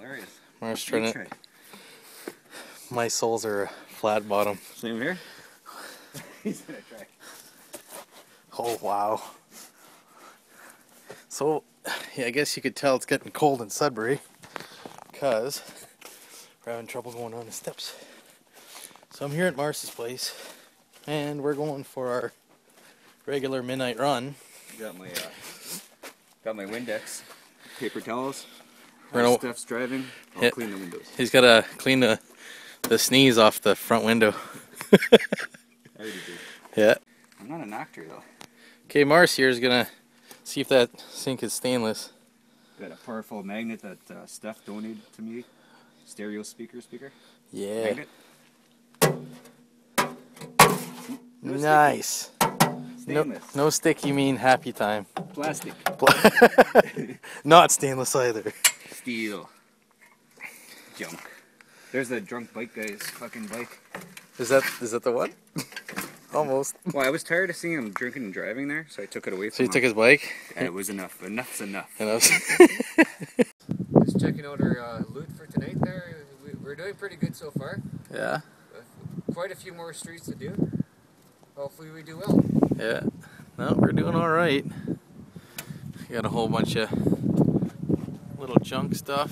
hilarious. Mars trying to. My soles are flat bottom. Same here. He's gonna try. Oh wow. So, yeah, I guess you could tell it's getting cold in Sudbury because we're having trouble going down the steps. So I'm here at Mars's place, and we're going for our regular midnight run. Got my Windex, paper towels. Steph's driving. I'll clean the windows. He's got to clean the sneeze off the front window. I already did. Yeah. I'm not an actor though. Okay, Mars here is gonna see if that sink is stainless. Got a powerful magnet that Steph donated to me. Stereo speaker. Yeah. Magnet. Nice. Stainless. No stick, you mean happy time. Plastic. Not stainless either. Steel. Junk. There's that drunk bike guy's fucking bike. Is that the one? Almost. Well, I was tired of seeing him drinking and driving there, so I took it away from him. So you took his bike? And it was enough. Enough's enough. Just checking out our loot for tonight there. We're doing pretty good so far. Yeah. Quite a few more streets to do. Hopefully we do well. Yeah. No, we're doing all right. We got a whole bunch of little junk stuff.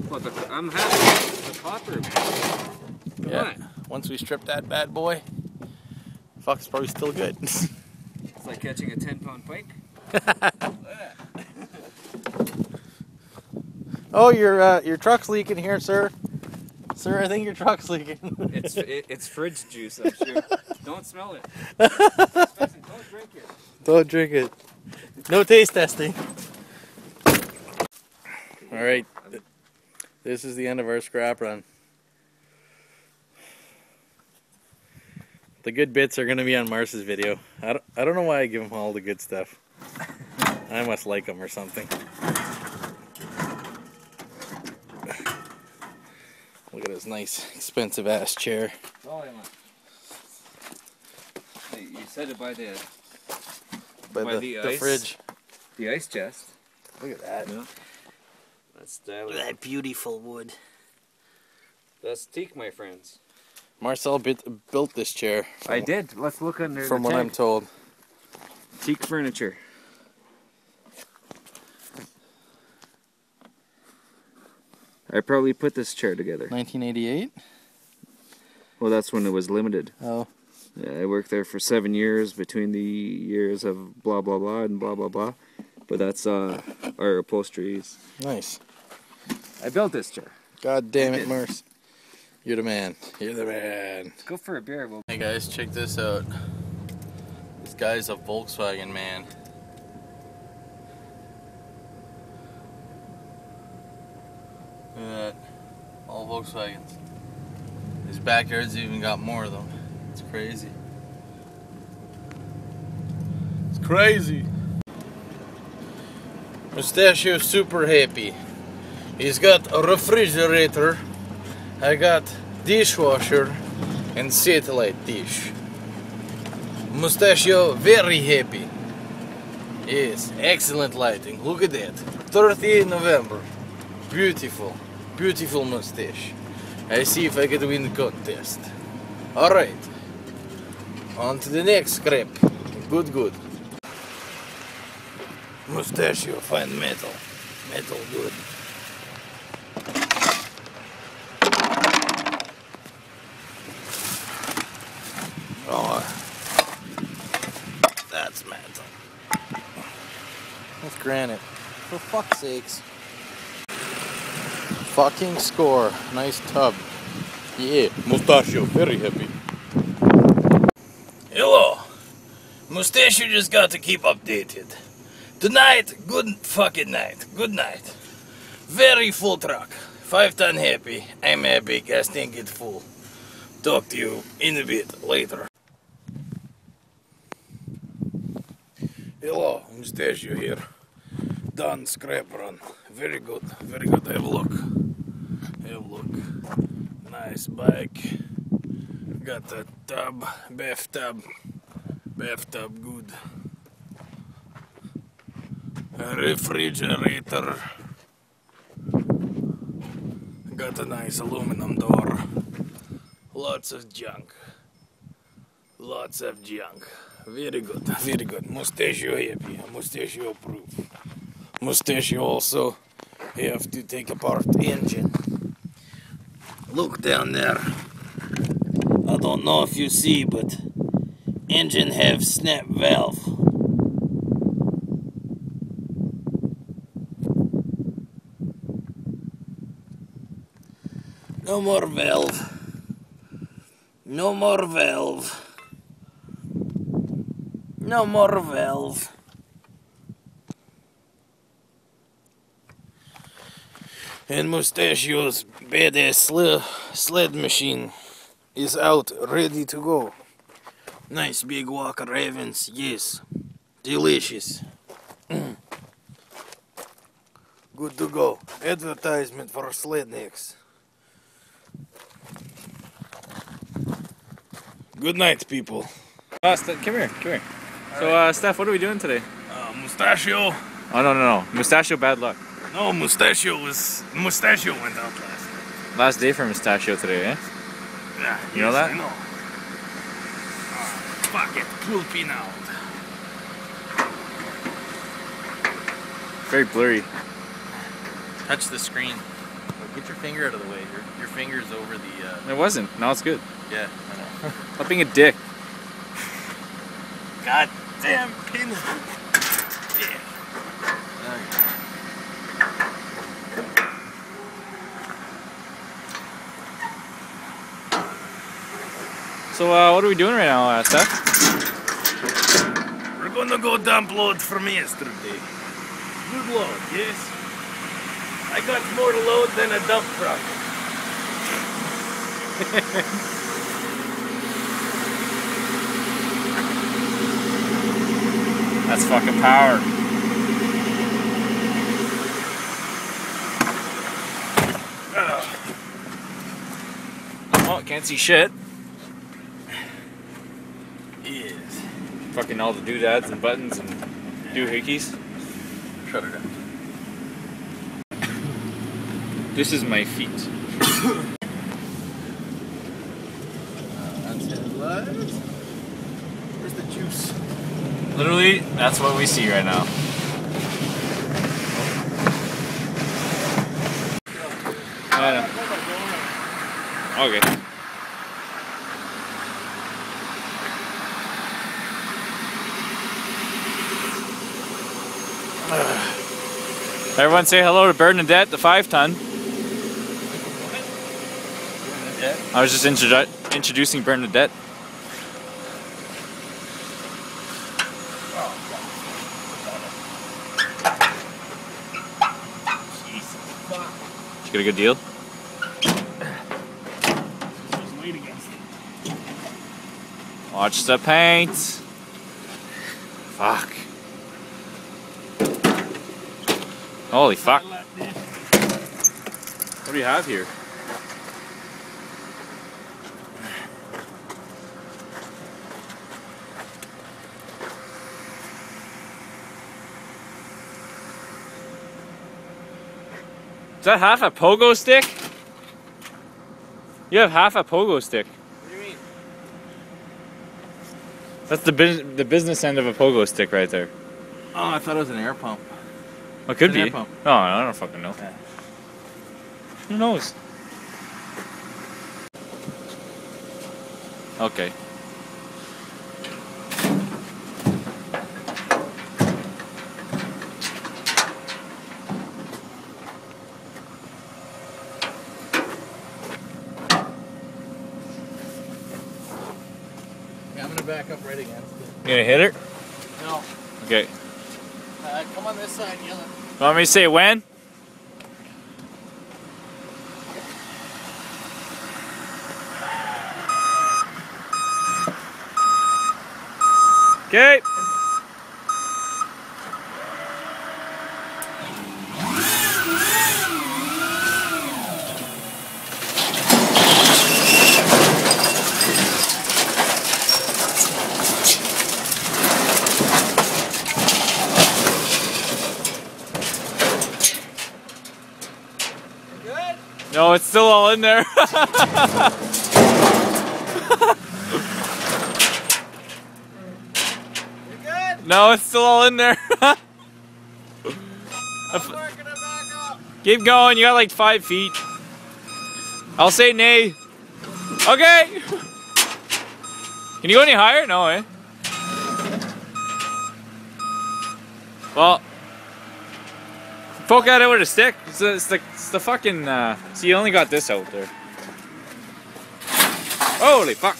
Well, I'm happy with the copper. Come on. Once we strip that bad boy, fuck's probably still good. It's like catching a 10-pound pike. Oh, your truck's leaking here, sir. Sir, I think your truck's leaking. It's fridge juice, I'm sure. Don't smell it. Don't drink it. Don't drink it. No taste testing. All right. This is the end of our scrap run. The good bits are going to be on Mars's video. I don't know why I give him all the good stuff. I must like him or something. Look at this nice, expensive ass chair. Oh, yeah. Hey, you said it by the the fridge. The ice chest. Look at that. Yeah. That's stylish. Look at that beautiful wood. That's teak, my friends. Marcel built this chair. I did. Let's look under from what I'm told. Teak furniture. I probably put this chair together. 1988? Well, that's when it was limited. Oh. Yeah, I worked there for 7 years between the years of blah, blah, blah and blah, blah, blah. But that's our upholsteries. Nice. I built this chair. God damn it, Merce. You're the man. You're the man. Let's go for a beer. Hey guys, check this out. This guy's a Volkswagen man. Look at that. All Volkswagens. His backyard's even got more of them. It's crazy. It's crazy. Mustachio's super happy. He's got a refrigerator. I got dishwasher and satellite dish. Mustachio very happy. Yes, excellent lighting. Look at that. 30th November. Beautiful. Beautiful mustache. I see if I can win the contest. Alright. On to the next scrap. Good. Mustachio find metal. Metal good. Oh, that's metal. That's granite. For fuck's sakes. Fucking score. Nice tub. Yeah, Mustachio, very happy. Hello. Mustachio just got to keep updated. Tonight, good fucking night. Good night. Very full truck. 5-ton happy. I'm happy. Gas tank it full. Talk to you in a bit later. Hello, Mustachio here. Done scrap run. Very good. Very good. Have a look. Have a look. Nice bike. Got a tub. Bathtub. Bathtub good. A refrigerator. got a nice aluminum door. Lots of junk. Lots of junk. Very good, very good. Mustachio happy, mustachio proof. Mustachio also have to take apart engine. Look down there. I don't know if you see, but engine have snap valve. No more valve. No more valve. No more valve. And Mustachio's badass sled machine is out, ready to go. Nice big Walker Ravens, yes. Delicious. Good to go. Advertisement for Sledniks. Good night, people. Come here. So, Steph, what are we doing today? Mustachio. Oh, no. Mustachio, bad luck. No, Mustachio went out last night. Last day for Mustachio today, eh? Yeah, You know that? I know. Fuck it, pooping out. Very blurry. Touch the screen. Get your finger out of the way. Your finger's over the. It wasn't. Now it's good. Yeah, I know. Stop being a dick. God damn pin. Yeah. So, what are we doing right now, Steph? We're gonna go dump load from yesterday. Good load, yes? I got more load than a dump truck. That's fucking power. Oh, can't see shit. Yes. Fucking all the doodads and buttons and doohickeys. Shut her down. This is my feet. That's headlights. Where's the juice? Literally, that's what we see right now. Okay. Everyone say hello to Bernadette, the 5-ton. I was just introducing Bernadette. Did you get a good deal? Watch the paint. Fuck. Holy fuck. What do you have here? Is that half a pogo stick? You have half a pogo stick. What do you mean? That's the business end of a pogo stick right there. Oh, I thought it was an air pump. It could It's an be. air pump. Oh, I don't fucking know. Yeah. Who knows? Okay. Yeah, I'm gonna back up right against it. You gonna hit it? No. Okay. Come on this side, yell it. Want me to say when? Okay. Good? No, it's still all in there. You good? No, it's still all in there. I'm working it back up. Keep going, you got like 5 feet. I'll say nay. Okay. Can you go any higher? No, eh? Well, poke at it with a stick. It's the fucking, see, you only got this out there. Holy fuck.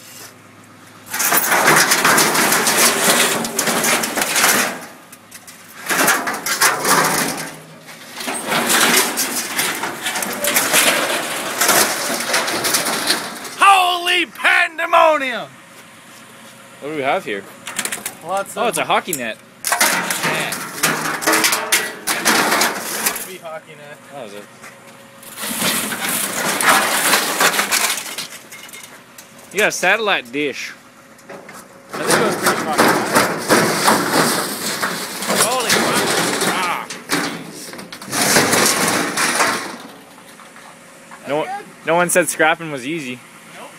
Holy pandemonium! What do we have here? Lots of Oh, it's a hockey net. hockey net. That was it. You got a satellite dish. I think it was pretty fucking high. Holy fuck. Ah. No one said scrapping was easy. Nope.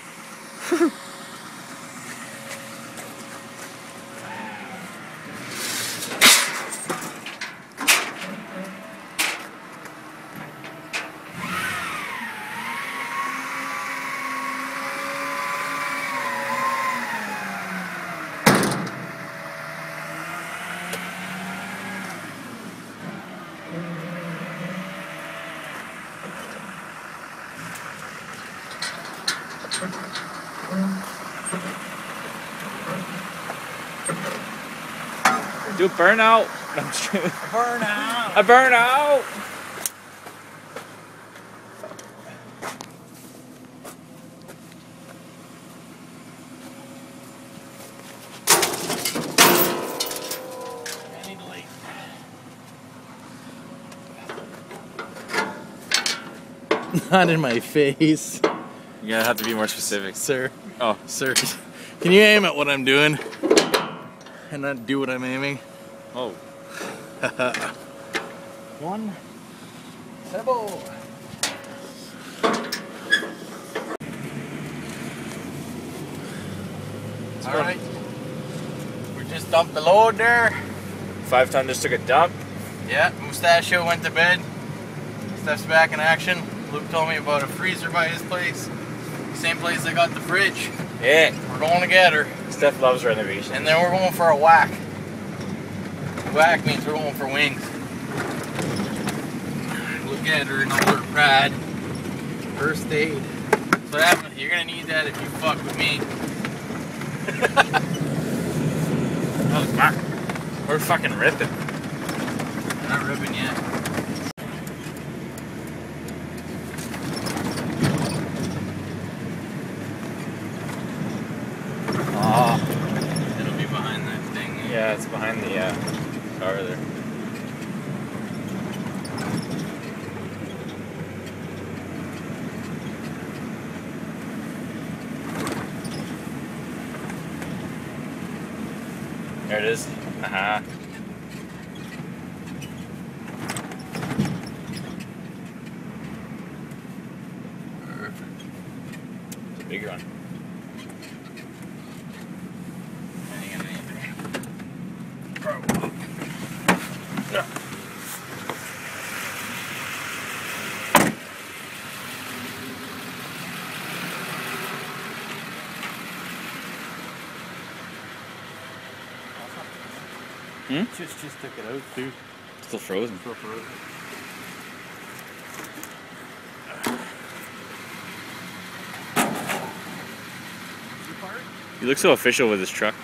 Dude, burn out. I'm just kidding. Burn out. I burn out. I need to leave. Not in my face. You gotta have to be more specific. Sir. Oh. Sir. Can you aim at what I'm doing? And not do what I'm aiming? Oh. One. Sebo. Alright. We just dumped the load there. 5 ton just took a dump. Yeah, Mustachio went to bed. Steph's back in action. Luke told me about a freezer by his place. Same place I got the fridge. Yeah. We're going together. Steph loves renovation. And then we're going for a whack. Whack means we're going for wings. Look at her in older pride. First aid. So you're gonna need that if you fuck with me. Oh, fuck. We're fucking ripping. Not ripping yet. Oh. It'll be behind that thing. Yeah, it's behind the car there. There it is. Aha. Perfect. It's a bigger one. Hmm? Just took it out too. Still frozen. Still frozen. You look so official with this truck.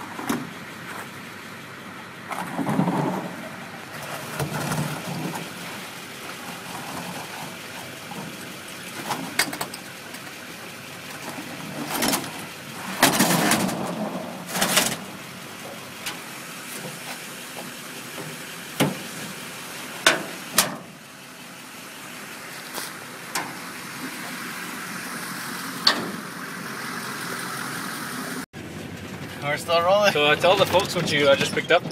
We're still rolling. So tell the folks what you just picked up.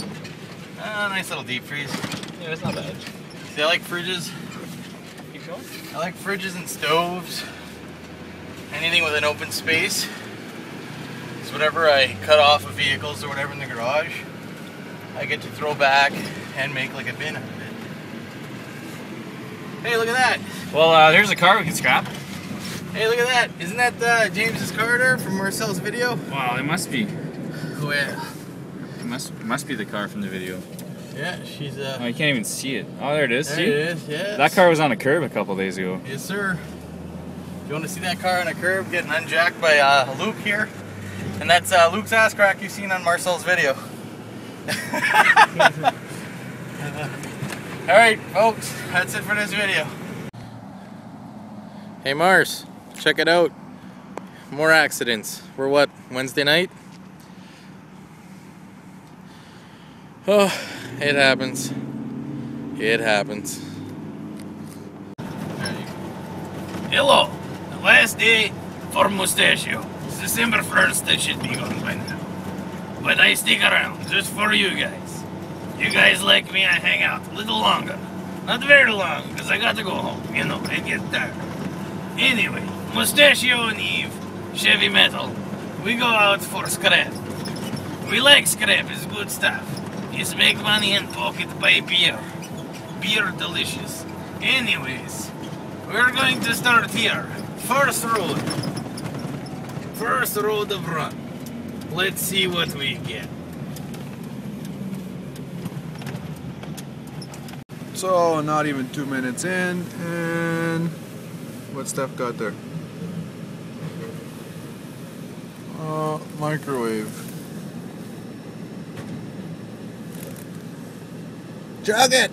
Nice little deep freeze. Yeah, it's not bad. See, I like fridges. Keep going. I like fridges and stoves. Anything with an open space. So whatever I cut off of vehicles or whatever in the garage, I get to throw back and make like a bin out of it. Hey, look at that. Well, there's a car we can scrap. Hey, look at that. Isn't that James's car there from Marcel's video? Wow, it must be. Well, It must be the car from the video. yeah, she's Oh, you can't even see it. Oh, there it is. there See? it is, yeah. That car was on a curb a couple days ago. Yes, sir. If you want to see that car on a curb getting unjacked by Luke here, and that's Luke's ass crack you've seen on Marcel's video. Alright, folks, that's it for this video. Hey Mars, check it out. More accidents. We're what, Wednesday night? Oh, it happens. It happens. Hello, the last day for Mustachio. It's December 1st, that should be gone by now. But I stick around just for you guys. You guys like me, I hang out a little longer. Not very long, because I got to go home, you know, I get tired. Anyway, Mustachio and Eve, Chevy Metal, we go out for scrap. We like scrap, it's good stuff. It's make money and pocket buy beer. Beer delicious. Anyways, we're going to start here. First road of run. Let's see what we get. So, not even 2 minutes in, and what Steph got there? Microwave. Jug it!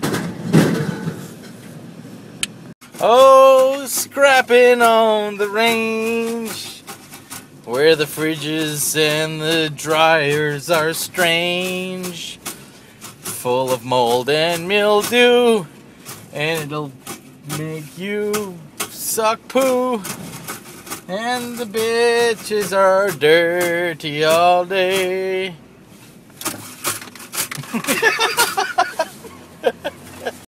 Oh, scrapping on the range, where the fridges and the dryers are strange, full of mold and mildew, and it'll make you suck poo, and the bitches are dirty all day.